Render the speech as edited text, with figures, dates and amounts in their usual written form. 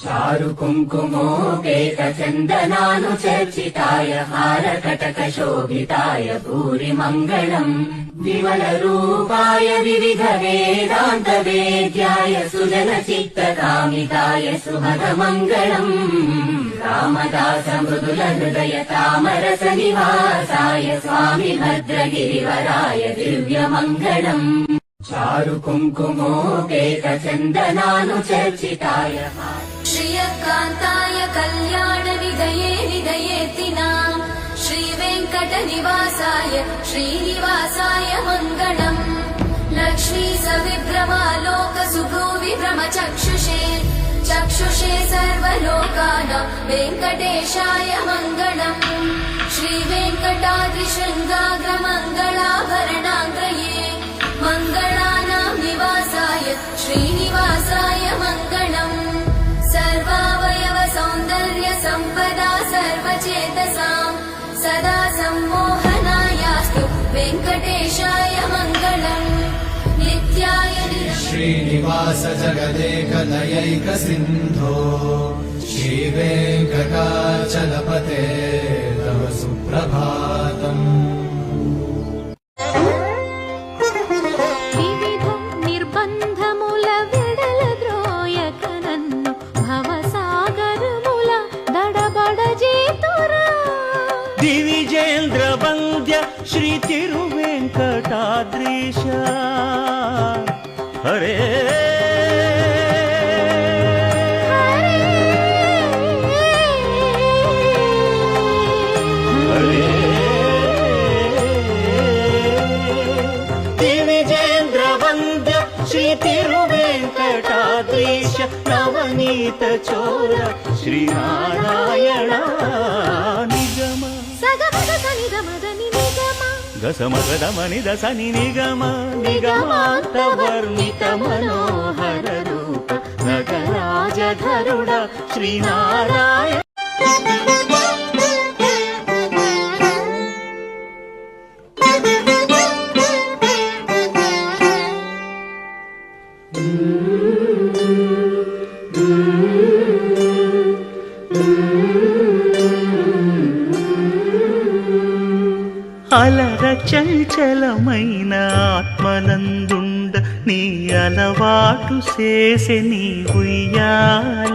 చారు కుంకుమోపేత చందనాను చర్చితాయ హారకటక శోభితాయ భూరి మంగళం విమల రూపాయ వివిధ వేదాంత వేద్యాయ సుజన చిత్త కామితాయ సుమద మంగళం రామదాస మృదుల హృదయ తామరస నివాసాయ స్వామి భద్రగిరివరాయ దివ్య మంగళం చారు కుంకుమోపేత చందనాను చర్చితాయ శ్రీయకాంతాయ కళ్యాణ నిదయే నిదయేతినాం శ్రీ వెంకట నివాసాయ శ్రీనివాసాయ మంగళం లక్ష్మీ సవిభ్రమాలోక సుభూ విభ్రమ చక్షుషే చక్షుషే సర్వలోకానాం వెంకటేశాయ మంగళం శ్రీ వెంకటాద్రి శృంగాగ్ర మంగళాభరణాంగ్రయే మంగళానాం నివాసాయ శ్రీనివాసాయ మంగళం సర్వావయవ సౌందర్య సంపదా సర్వచేతసాం సదా సమ్మోహనాయాస్తు వెంకటేశాయ మంగళం నిత్యాయ శ్రీనివాస జగదేకదయైక సింధో శ్రీ వెంకటాచలపతే తవ సుప్రభాతం ದಿವಿಜೇಂದ್ರ ವಂದ್ಯ ಶ್ರೀ ತಿರುವೆಂಕಟಾದ್ರೀಶ ಹರೇ ದಿವಿಜೇಂದ್ರ ವಂದ್ಯ ಶ್ರೀ ತಿರುವೆಂಕಟಾದ್ರೀಶ ನವನೀತ ಚೋರ ಶ್ರೀನಾರಾಯಣ ನಿಗಮ ಗಸಮಗದಮನಿದ ಸನಿ ನಿಗಮ ನಿಗಮಾಂತ ವರ್ಣಿತ ಮನೋಹರ ರೂಪ ನಗರಾಜಧರುಡ ಶ್ರೀನಾರಾಯಣ అలర చంచలమైన ఆత్మనందుండ నీ అలవాటు చేసే నీ ఉయ్యాల